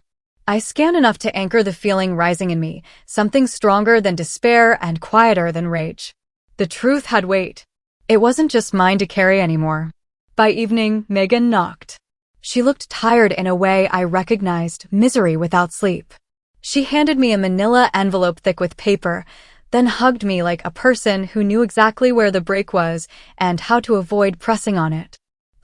I scanned enough to anchor the feeling rising in me, something stronger than despair and quieter than rage. The truth had weight. It wasn't just mine to carry anymore. By evening, Megan knocked. She looked tired in a way I recognized, misery without sleep. She handed me a manila envelope thick with paper, then hugged me like a person who knew exactly where the break was and how to avoid pressing on it.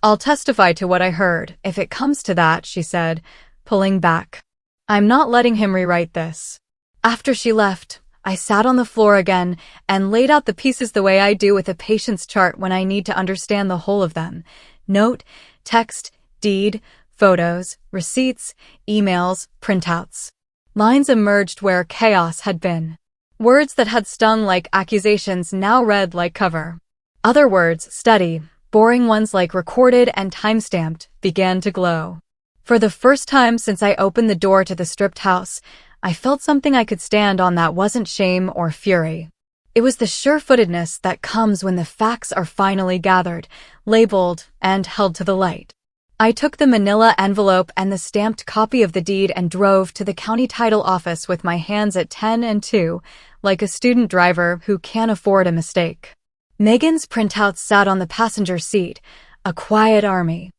"I'll testify to what I heard, if it comes to that," she said, pulling back. "I'm not letting him rewrite this." After she left, I sat on the floor again and laid out the pieces the way I do with a patience chart when I need to understand the whole of them. Note, text, deed, photos, receipts, emails, printouts. Lines emerged where chaos had been. Words that had stung like accusations now read like cover. Other words, steady, boring ones like recorded and timestamped, began to glow. For the first time since I opened the door to the stripped house, I felt something I could stand on that wasn't shame or fury. It was the sure-footedness that comes when the facts are finally gathered, labeled, and held to the light. I took the manila envelope and the stamped copy of the deed and drove to the county title office with my hands at 10 and 2, like a student driver who can't afford a mistake. Megan's printouts sat on the passenger seat, a quiet army.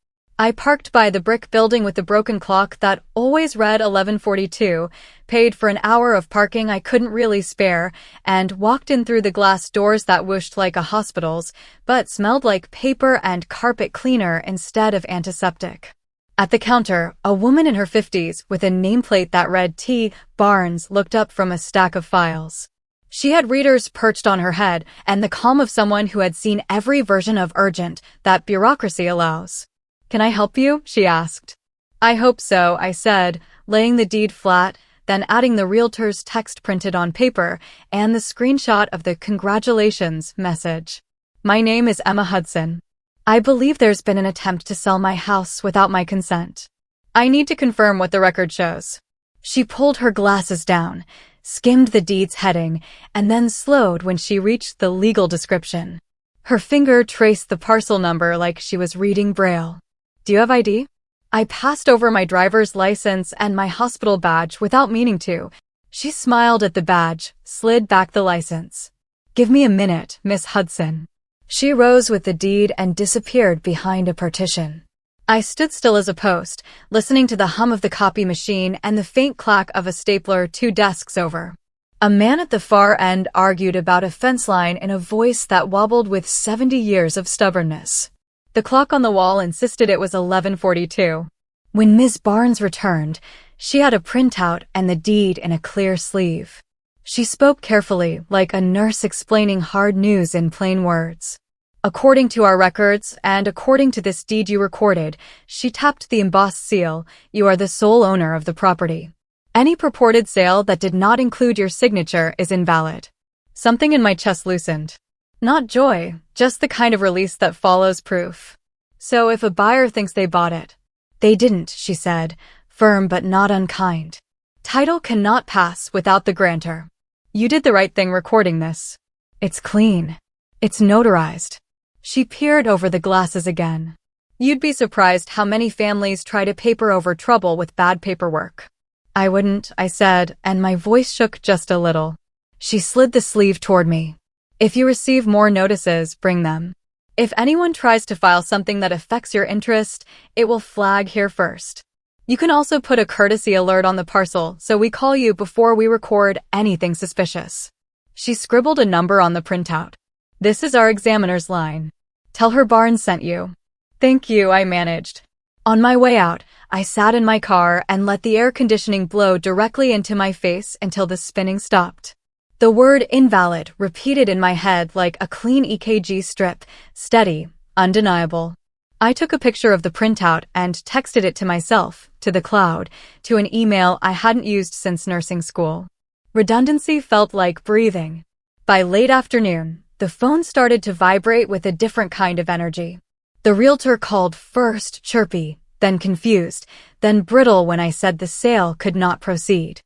I parked by the brick building with the broken clock that always read 11:42, paid for an hour of parking I couldn't really spare, and walked in through the glass doors that whooshed like a hospital's, but smelled like paper and carpet cleaner instead of antiseptic. At the counter, a woman in her 50s with a nameplate that read T. Barnes looked up from a stack of files. She had readers perched on her head and the calm of someone who had seen every version of urgent that bureaucracy allows. "Can I help you?" she asked. "I hope so," I said, laying the deed flat, then adding the realtor's text printed on paper and the screenshot of the congratulations message. "My name is Emma Hudson. I believe there's been an attempt to sell my house without my consent. I need to confirm what the record shows. She pulled her glasses down, skimmed the deed's heading, and then slowed when she reached the legal description. Her finger traced the parcel number like she was reading Braille. Do you have ID? I passed over my driver's license and my hospital badge without meaning to. She smiled at the badge, slid back the license. Give me a minute, Miss Hudson. She rose with the deed and disappeared behind a partition. I stood still as a post, listening to the hum of the copy machine and the faint clack of a stapler 2 desks over. A man at the far end argued about a fence line in a voice that wobbled with 70 years of stubbornness. The clock on the wall insisted it was 11:42. When Ms. Barnes returned, she had a printout and the deed in a clear sleeve. She spoke carefully, like a nurse explaining hard news in plain words. According to our records, and according to this deed you recorded, she tapped the embossed seal, you are the sole owner of the property. Any purported sale that did not include your signature is invalid. Something in my chest loosened. Not joy, just the kind of release that follows proof. So if a buyer thinks they bought it. They didn't, she said, firm but not unkind. Title cannot pass without the grantor. You did the right thing recording this. It's clean. It's notarized. She peered over the glasses again. You'd be surprised how many families try to paper over trouble with bad paperwork. I wouldn't, I said, and my voice shook just a little. She slid the sleeve toward me. If you receive more notices, bring them. If anyone tries to file something that affects your interest, it will flag here first. You can also put a courtesy alert on the parcel so we call you before we record anything suspicious. She scribbled a number on the printout. This is our examiner's line. Tell her Barnes sent you. Thank you, I managed. On my way out, I sat in my car and let the air conditioning blow directly into my face until the spinning stopped. The word invalid repeated in my head like a clean EKG strip, steady, undeniable. I took a picture of the printout and texted it to myself, to the cloud, to an email I hadn't used since nursing school. Redundancy felt like breathing. By late afternoon, the phone started to vibrate with a different kind of energy. The realtor called first chirpy, then confused, then brittle when I said the sale could not proceed.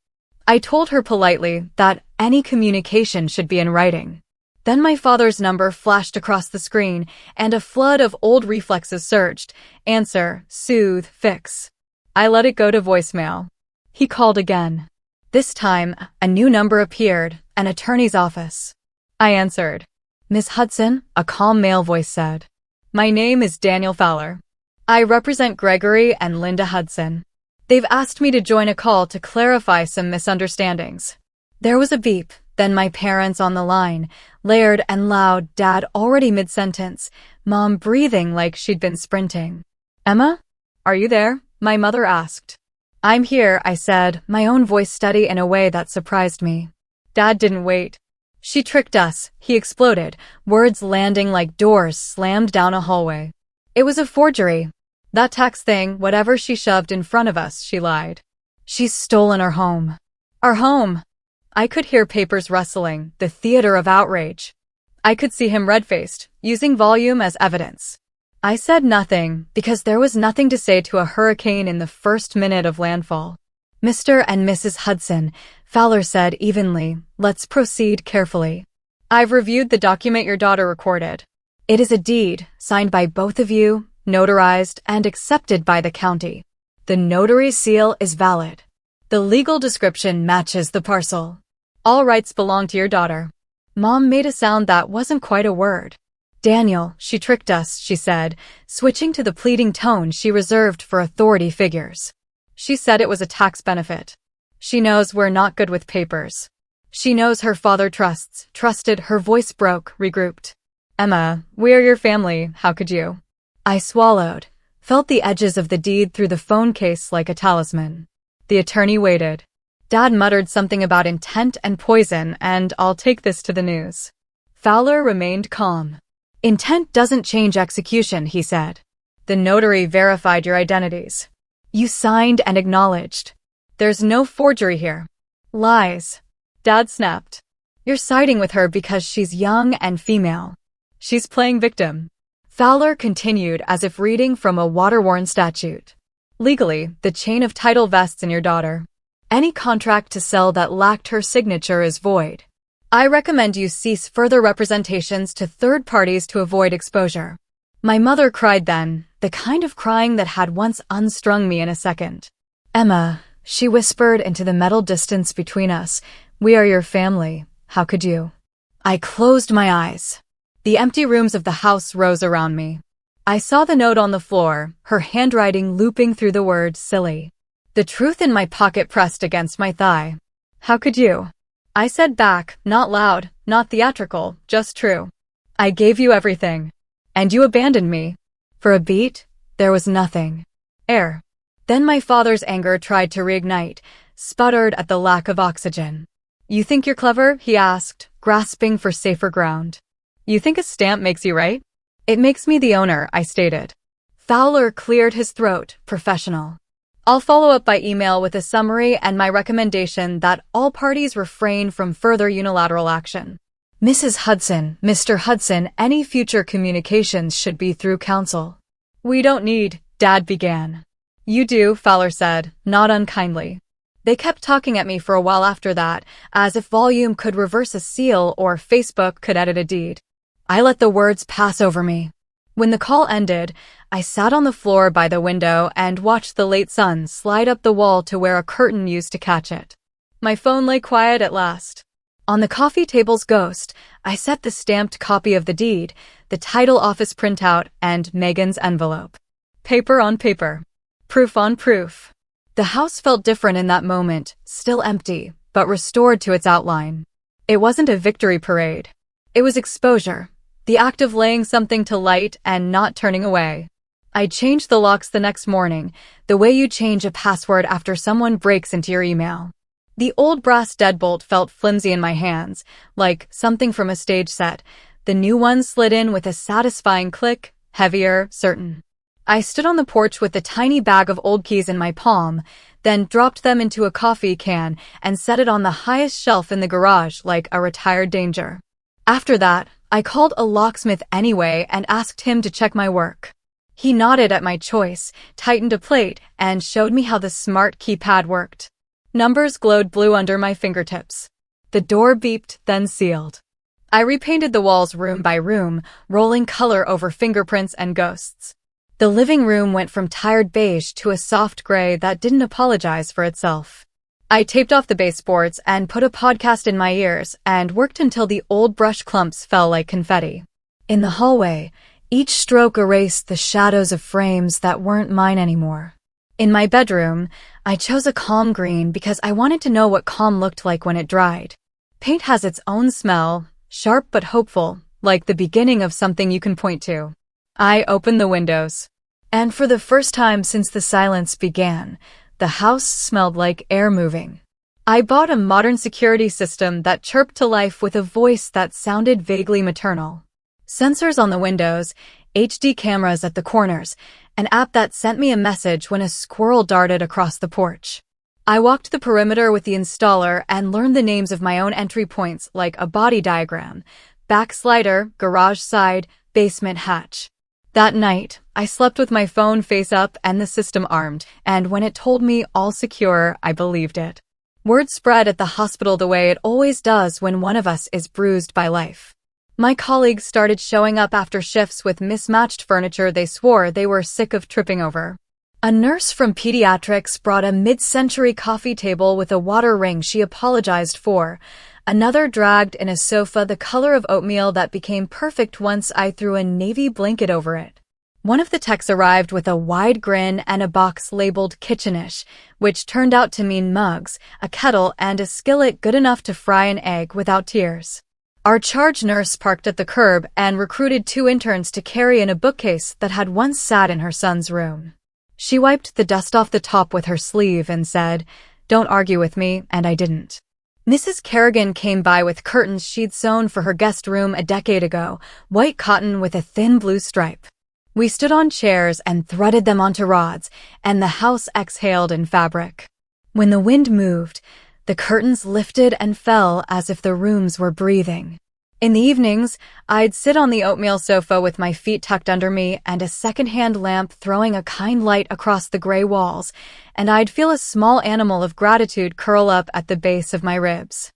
I told her politely that any communication should be in writing. Then my father's number flashed across the screen, and a flood of old reflexes surged. Answer, soothe, fix. I let it go to voicemail. He called again. This time, a new number appeared, an attorney's office. I answered. Miss Hudson, a calm male voice said. My name is Daniel Fowler. I represent Gregory and Linda Hudson. They've asked me to join a call to clarify some misunderstandings. There was a beep, then my parents on the line, layered and loud, Dad already mid-sentence, Mom breathing like she'd been sprinting. Emma? Are you there? My mother asked. I'm here, I said, my own voice steady in a way that surprised me. Dad didn't wait. She tricked us, he exploded, words landing like doors slammed down a hallway. It was a forgery. That tax thing, whatever she shoved in front of us, she lied. She's stolen our home. Our home. I could hear papers rustling, the theater of outrage. I could see him red-faced, using volume as evidence. I said nothing, because there was nothing to say to a hurricane in the first minute of landfall. Mr. and Mrs. Hudson, Fowler said evenly, let's proceed carefully. I've reviewed the document your daughter recorded. It is a deed, signed by both of you, notarized, and accepted by the county. The notary seal is valid. The legal description matches the parcel. All rights belong to your daughter. Mom made a sound that wasn't quite a word. Daniel, she tricked us, she said, switching to the pleading tone she reserved for authority figures. She said it was a tax benefit. She knows we're not good with papers. She knows her father trusted, her voice broke, regrouped. Emma, we're your family, how could you? I swallowed, felt the edges of the deed through the phone case like a talisman. The attorney waited. Dad muttered something about intent and poison, and I'll take this to the news. Fowler remained calm. Intent doesn't change execution, he said. The notary verified your identities. You signed and acknowledged. There's no forgery here. Lies. Dad snapped. You're siding with her because she's young and female. She's playing victim. Fowler continued as if reading from a water-worn statute. Legally, the chain of title vests in your daughter. Any contract to sell that lacked her signature is void. I recommend you cease further representations to third parties to avoid exposure." My mother cried then, the kind of crying that had once unstrung me in a second. "Emma," she whispered into the metal distance between us, "we are your family. How could you?" I closed my eyes. The empty rooms of the house rose around me. I saw the note on the floor, her handwriting looping through the word silly. The truth in my pocket pressed against my thigh. "How could you?" I said back, not loud, not theatrical, just true. "I gave you everything. And you abandoned me." For a beat, there was nothing. Air. Then my father's anger tried to reignite, sputtered at the lack of oxygen. "You think you're clever?" he asked, grasping for safer ground. "You think a stamp makes you right?" "It makes me the owner," I stated. Fowler cleared his throat, professional. "I'll follow up by email with a summary and my recommendation that all parties refrain from further unilateral action. Mrs. Hudson, Mr. Hudson, any future communications should be through counsel." "We don't need," Dad began. "You do," Fowler said, not unkindly. They kept talking at me for a while after that, as if volume could reverse a seal or Facebook could edit a deed. I let the words pass over me. When the call ended, I sat on the floor by the window and watched the late sun slide up the wall to where a curtain used to catch it. My phone lay quiet at last. On the coffee table's ghost, I set the stamped copy of the deed, the title office printout, and Megan's envelope. Paper on paper. Proof on proof. The house felt different in that moment, still empty, but restored to its outline. It wasn't a victory parade. It was exposure. The act of laying something to light and not turning away. I changed the locks the next morning, the way you change a password after someone breaks into your email. The old brass deadbolt felt flimsy in my hands, like something from a stage set. The new one slid in with a satisfying click, heavier, certain. I stood on the porch with the tiny bag of old keys in my palm, then dropped them into a coffee can and set it on the highest shelf in the garage like a retired danger. After that, I called a locksmith anyway and asked him to check my work. He nodded at my choice, tightened a plate, and showed me how the smart keypad worked. Numbers glowed blue under my fingertips. The door beeped, then sealed. I repainted the walls room by room, rolling color over fingerprints and ghosts. The living room went from tired beige to a soft gray that didn't apologize for itself. I taped off the baseboards and put a podcast in my ears and worked until the old brush clumps fell like confetti. In the hallway, each stroke erased the shadows of frames that weren't mine anymore. In my bedroom, I chose a calm green because I wanted to know what calm looked like when it dried. Paint has its own smell, sharp but hopeful, like the beginning of something you can point to. I opened the windows. And for the first time since the silence began, the house smelled like air moving. I bought a modern security system that chirped to life with a voice that sounded vaguely maternal. Sensors on the windows, HD cameras at the corners, an app that sent me a message when a squirrel darted across the porch. I walked the perimeter with the installer and learned the names of my own entry points like a body diagram: back slider, garage side, basement hatch. That night, I slept with my phone face up and the system armed, and when it told me all secure, I believed it. Word spread at the hospital the way it always does when one of us is bruised by life. My colleagues started showing up after shifts with mismatched furniture they swore they were sick of tripping over. A nurse from pediatrics brought a mid-century coffee table with a water ring she apologized for. Another dragged in a sofa the color of oatmeal that became perfect once I threw a navy blanket over it. One of the techs arrived with a wide grin and a box labeled Kitchenish, which turned out to mean mugs, a kettle, and a skillet good enough to fry an egg without tears. Our charge nurse parked at the curb and recruited 2 interns to carry in a bookcase that had once sat in her son's room. She wiped the dust off the top with her sleeve and said, "Don't argue with me," and I didn't. Mrs. Kerrigan came by with curtains she'd sewn for her guest room a decade ago, white cotton with a thin blue stripe. We stood on chairs and threaded them onto rods, and the house exhaled in fabric. When the wind moved, the curtains lifted and fell as if the rooms were breathing. In the evenings, I'd sit on the oatmeal sofa with my feet tucked under me and a secondhand lamp throwing a kind light across the gray walls, and I'd feel a small animal of gratitude curl up at the base of my ribs.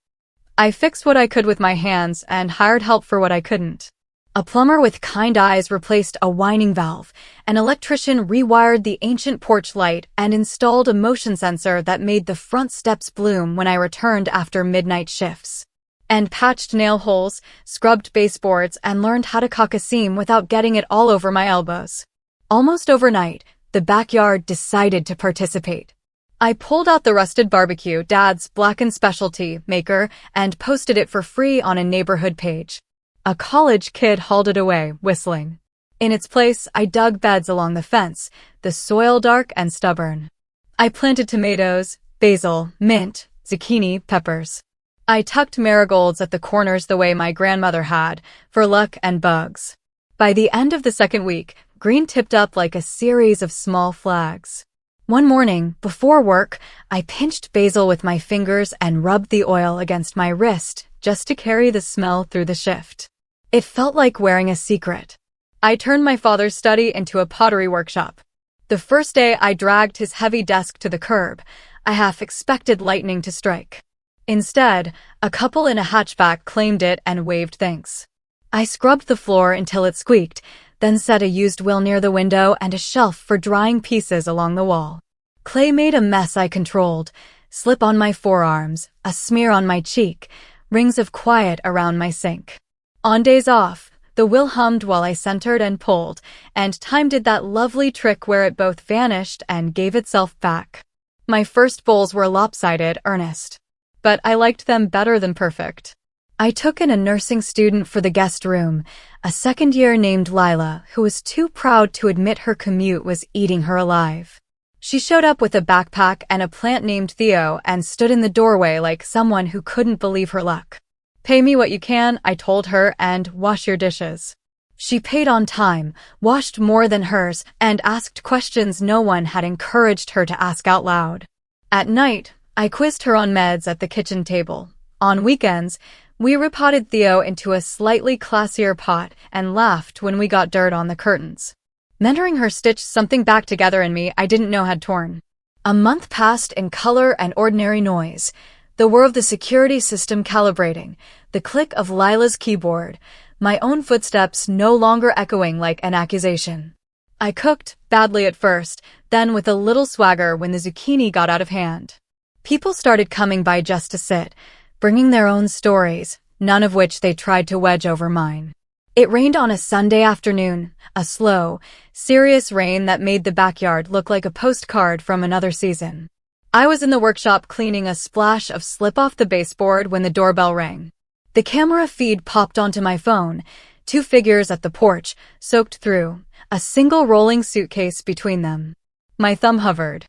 I fixed what I could with my hands and hired help for what I couldn't. A plumber with kind eyes replaced a whining valve. An electrician rewired the ancient porch light and installed a motion sensor that made the front steps bloom when I returned after midnight shifts. And patched nail holes, scrubbed baseboards, and learned how to caulk a seam without getting it all over my elbows. Almost overnight, the backyard decided to participate. I pulled out the rusted barbecue, Dad's blackened specialty maker, and posted it for free on a neighborhood page. A college kid hauled it away, whistling. In its place, I dug beds along the fence, the soil dark and stubborn. I planted tomatoes, basil, mint, zucchini, peppers. I tucked marigolds at the corners the way my grandmother had, for luck and bugs. By the end of the second week, green tipped up like a series of small flags. One morning, before work, I pinched basil with my fingers and rubbed the oil against my wrist just to carry the smell through the shift. It felt like wearing a secret. I turned my father's study into a pottery workshop. The first day I dragged his heavy desk to the curb, I half expected lightning to strike. Instead, a couple in a hatchback claimed it and waved thanks. I scrubbed the floor until it squeaked, then set a used wheel near the window and a shelf for drying pieces along the wall. Clay made a mess I controlled, slip on my forearms, a smear on my cheek, rings of quiet around my sink. On days off, the wheel hummed while I centered and pulled, and time did that lovely trick where it both vanished and gave itself back. My first bowls were lopsided, earnest. But I liked them better than perfect. I took in a nursing student for the guest room, a second year named Lila, who was too proud to admit her commute was eating her alive. She showed up with a backpack and a plant named Theo and stood in the doorway like someone who couldn't believe her luck. "Pay me what you can," I told her, "and wash your dishes." She paid on time, washed more than hers, and asked questions no one had encouraged her to ask out loud. At night, I quizzed her on meds at the kitchen table. On weekends, we repotted Theo into a slightly classier pot and laughed when we got dirt on the curtains. Mentoring her stitched something back together in me I didn't know had torn. A month passed in color and ordinary noise. The whir of the security system calibrating, the click of Lila's keyboard, my own footsteps no longer echoing like an accusation. I cooked, badly at first, then with a little swagger when the zucchini got out of hand. People started coming by just to sit, bringing their own stories, none of which they tried to wedge over mine. It rained on a Sunday afternoon, a slow, serious rain that made the backyard look like a postcard from another season. I was in the workshop cleaning a splash of slip off the baseboard when the doorbell rang. The camera feed popped onto my phone, two figures at the porch, soaked through, a single rolling suitcase between them. My thumb hovered.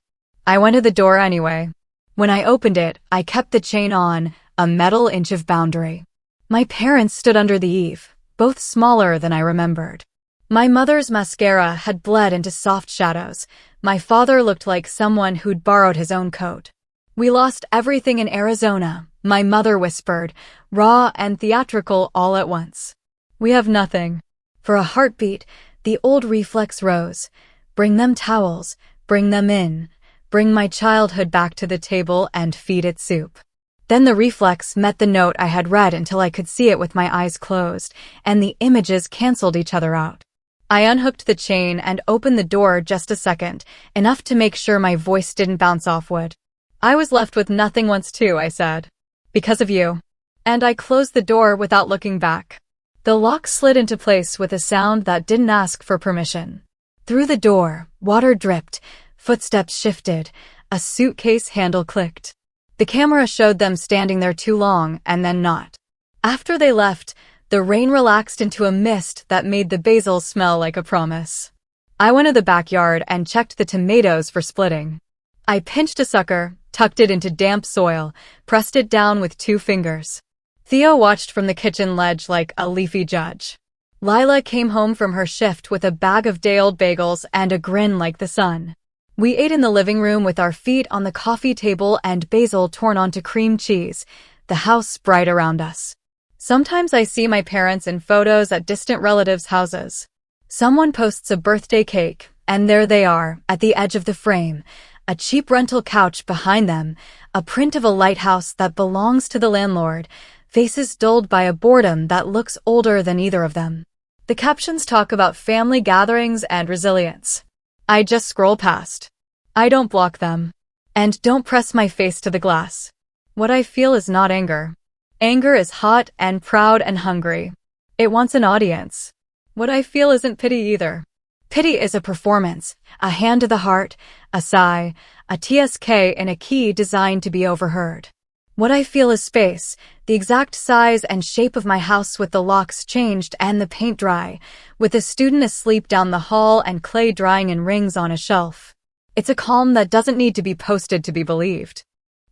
I went to the door anyway. When I opened it, I kept the chain on, a metal inch of boundary. My parents stood under the eave, both smaller than I remembered. My mother's mascara had bled into soft shadows. My father looked like someone who'd borrowed his own coat. "We lost everything in Arizona," my mother whispered, raw and theatrical all at once. "We have nothing." For a heartbeat, the old reflex rose. Bring them towels, bring them in, bring my childhood back to the table and feed it soup. Then the reflex met the note I had read until I could see it with my eyes closed, and the images canceled each other out. I unhooked the chain and opened the door just a second, enough to make sure my voice didn't bounce off wood. "I was left with nothing once too," I said. "Because of you." And I closed the door without looking back. The lock slid into place with a sound that didn't ask for permission. Through the door, water dripped, footsteps shifted, a suitcase handle clicked. The camera showed them standing there too long and then not. After they left, the rain relaxed into a mist that made the basil smell like a promise. I went to the backyard and checked the tomatoes for splitting. I pinched a sucker, tucked it into damp soil, pressed it down with 2 fingers. Theo watched from the kitchen ledge like a leafy judge. Lila came home from her shift with a bag of day-old bagels and a grin like the sun. We ate in the living room with our feet on the coffee table and basil torn onto cream cheese, the house bright around us. Sometimes I see my parents in photos at distant relatives' houses. Someone posts a birthday cake, and there they are, at the edge of the frame, a cheap rental couch behind them, a print of a lighthouse that belongs to the landlord, faces dulled by a boredom that looks older than either of them. The captions talk about family gatherings and resilience. I just scroll past. I don't block them. And don't press my face to the glass. What I feel is not anger. Anger is hot and proud and hungry. It wants an audience. What I feel isn't pity either. Pity is a performance, a hand to the heart, a sigh, a TSK in a key designed to be overheard. What I feel is space, the exact size and shape of my house with the locks changed and the paint dry, with a student asleep down the hall and clay drying in rings on a shelf. It's a calm that doesn't need to be posted to be believed.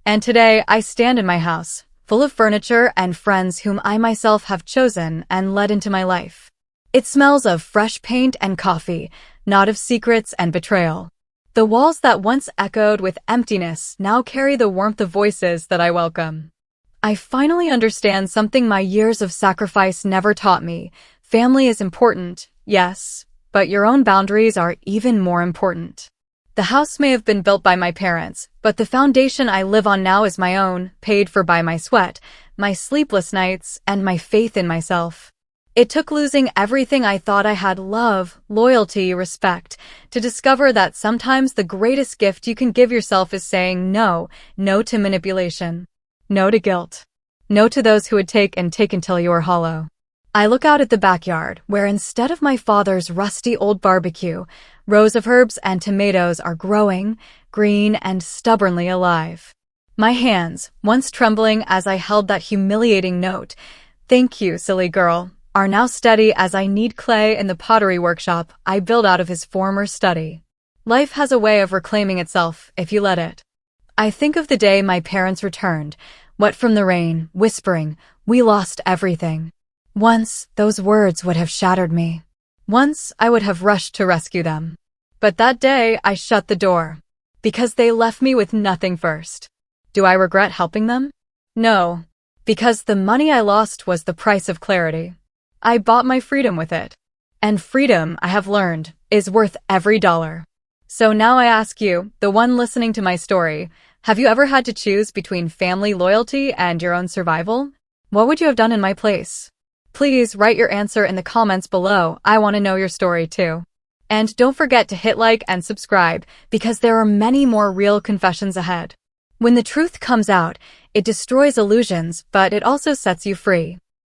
And today I stand in my house, full of furniture and friends whom I myself have chosen and led into my life. It smells of fresh paint and coffee, not of secrets and betrayal. The walls that once echoed with emptiness now carry the warmth of voices that I welcome. I finally understand something my years of sacrifice never taught me. Family is important, yes, but your own boundaries are even more important. The house may have been built by my parents, but the foundation I live on now is my own, paid for by my sweat, my sleepless nights, and my faith in myself. It took losing everything I thought I had, love, loyalty, respect, to discover that sometimes the greatest gift you can give yourself is saying no, no to manipulation, no to guilt, no to those who would take until you are hollow. I look out at the backyard, where instead of my father's rusty old barbecue, rows of herbs and tomatoes are growing, green and stubbornly alive. My hands, once trembling as I held that humiliating note, "Thank you, silly girl," are now steady as I knead clay in the pottery workshop I built out of his former study. Life has a way of reclaiming itself if you let it. I think of the day my parents returned, wet from the rain, whispering, "We lost everything." Once, those words would have shattered me. Once, I would have rushed to rescue them. But that day, I shut the door. Because they left me with nothing first. Do I regret helping them? No. Because the money I lost was the price of clarity. I bought my freedom with it. And freedom, I have learned, is worth every dollar. So now I ask you, the one listening to my story, have you ever had to choose between family loyalty and your own survival? What would you have done in my place? Please write your answer in the comments below. I want to know your story too. And don't forget to hit like and subscribe, because there are many more real confessions ahead. When the truth comes out, it destroys illusions, but it also sets you free.